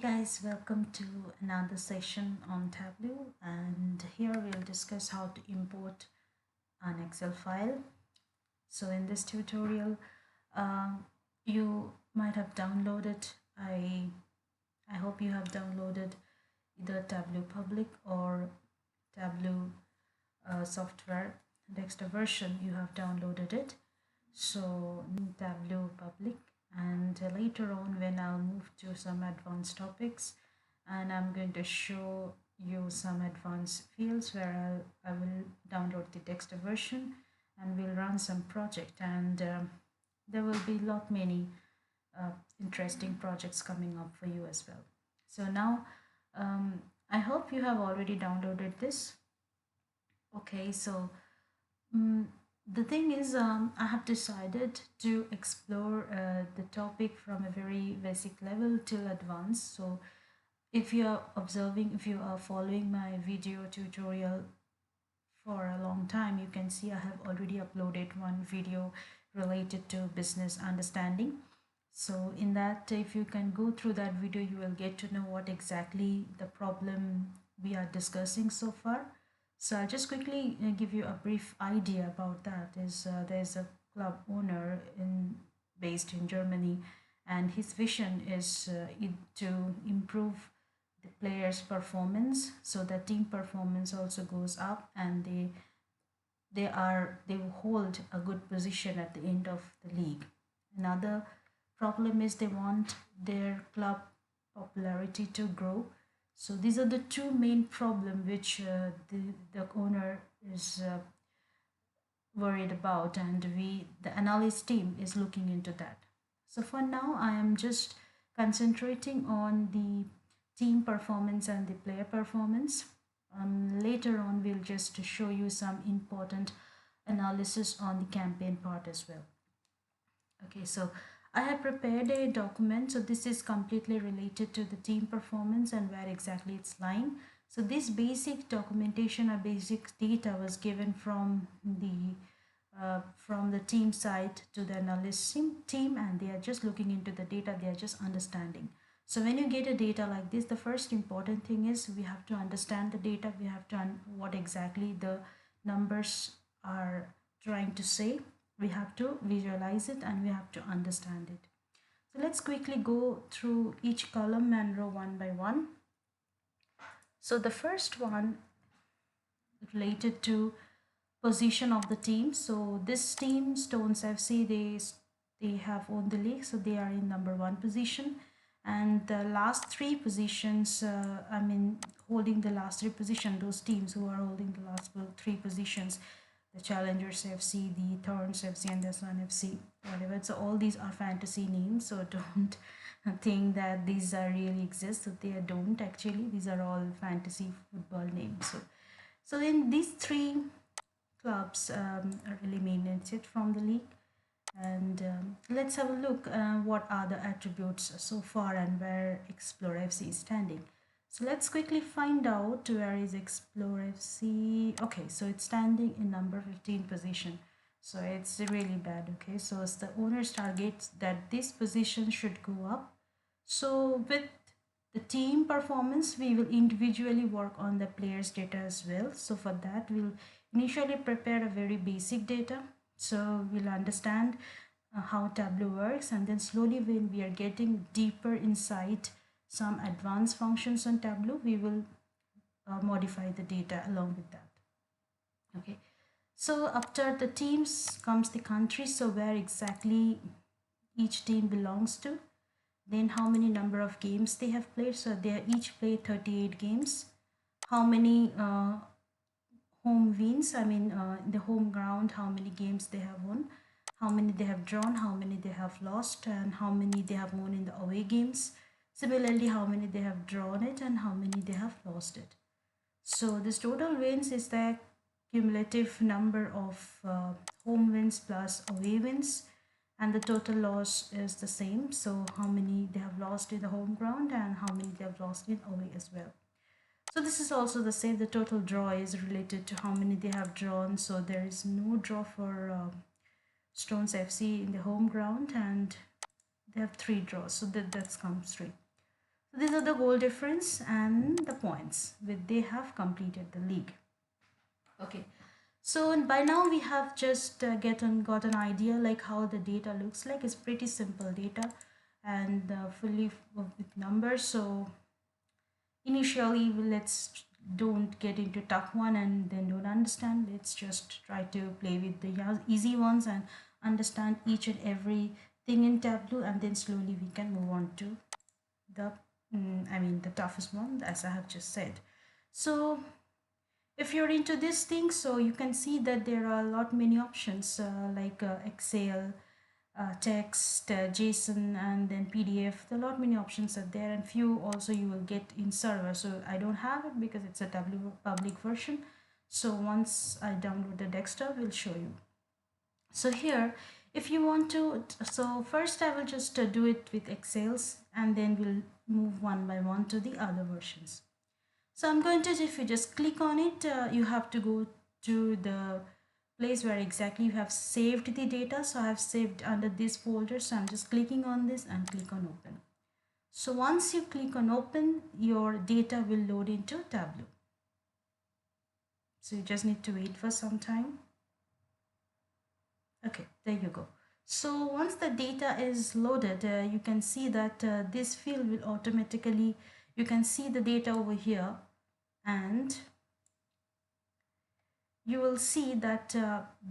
Guys, welcome to another session on Tableau, and here we'll discuss how to import an Excel file. So in this tutorial, you might have downloaded, I hope you have downloaded either Tableau Public or Tableau software desktop version. You have downloaded it. So in Tableau Public, and later on when I'll move to some advanced topics, and I'm going to show you some advanced fields where I will download the desktop version and we'll run some project, and there will be lot many interesting projects coming up for you as well. So now I hope you have already downloaded this. Okay, so the thing is, I have decided to explore the topic from a very basic level till advanced. So if you are observing, if you are following my video tutorial for a long time, you can see I have already uploaded one video related to business understanding. So in that, if you can go through that video, you will get to know what exactly the problem we are discussing so far. So I'll just quickly give you a brief idea about that. There's a club owner based in Germany, and his vision is to improve the players' performance, so that team performance also goes up, and they hold a good position at the end of the league. Another problem is they want their club popularity to grow. So these are the two main problems which the owner is worried about, and the analyst team is looking into that. So for now, I am just concentrating on the team performance and the player performance. Later on, we'll just show you some important analysis on the campaign part as well. Okay, so I have prepared a document. So this is completely related to the team performance and where exactly it's lying. So this basic documentation or basic data was given from the team side to the analyst team, and they are just looking into the data, they are just understanding. So when you get a data like this, the first important thing is we have to understand the data. We have to what exactly the numbers are trying to say. We have to visualize it and we have to understand it. So let's quickly go through each column and row one by one. So the first one related to position of the team. So this team, Stones FC, they have won the league, so they are in number 1 position. And the last 3 positions, holding the last 3 positions, those teams who are holding the last 3 positions, the Challengers FC, the Thorns FC, and the Sun FC, whatever. So all these are fantasy names, so don't think that these are really exist. So they don't actually. These are all fantasy football names. So in these 3 clubs are eliminated from the league, and let's have a look what are the attributes so far and where Explore FC is standing. So let's quickly find out where is Explore FC. Okay, so it's standing in number 15 position. So it's really bad. Okay, so it's the owner's targets that this position should go up. So with the team performance, we will individually work on the players data as well. So for that, we'll initially prepare a very basic data. So we'll understand how Tableau works, and then slowly when we are getting deeper inside some advanced functions on Tableau, we will modify the data along with that. Okay, so after the teams comes the country, so where exactly each team belongs to, then how many number of games they have played. So they each played 38 games. How many home wins, the home ground, how many games they have won, how many they have drawn, how many they have lost, and how many they have won in the away games. Similarly, how many they have drawn it and how many they have lost it. So this total wins is the cumulative number of home wins plus away wins, and the total loss is the same. So how many they have lost in the home ground and how many they have lost in away as well. So this is also the same. The total draw is related to how many they have drawn. So there is no draw for Stones FC in the home ground, and they have 3 draws. So that comes 3. So these are the goal difference and the points with they have completed the league. Okay. So and by now we have just got an idea like how the data looks like. It's pretty simple data and fully with numbers. So initially let's don't get into tough one and then don't understand. Let's just try to play with the easy ones and understand each and every thing in Tableau, and then slowly we can move on to the the toughest one, as I have just said. So if you're into this thing, so you can see that there are a lot many options like Excel, text, JSON, and then PDF. There are a lot many options are there, and few also you will get in server. So I don't have it because it's a public version. So once I download the desktop, we'll show you. So here, if you want to, so first I will just do it with Excels, and then we'll move one by one to the other versions. So I'm going to, if you just click on it, you have to go to the place where exactly you have saved the data. So I have saved under this folder. So I'm just clicking on this and click on open. So once you click on open, your data will load into Tableau. So you just need to wait for some time. Okay, there you go. So once the data is loaded, you can see that this field will automatically, you can see the data over here, and you will see that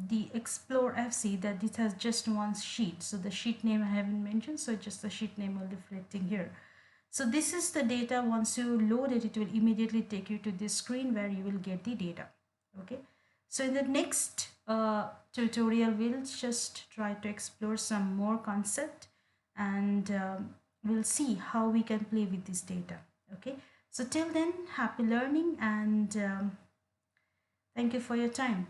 the Explore FC, that it has just one sheet. So the sheet name I haven't mentioned, so just the sheet name will reflecting here. So this is the data. Once you load it, it will immediately take you to this screen where you will get the data. Okay. So in the next tutorial, we'll just try to explore some more concept, and we'll see how we can play with this data. Okay. So till then, happy learning, and thank you for your time.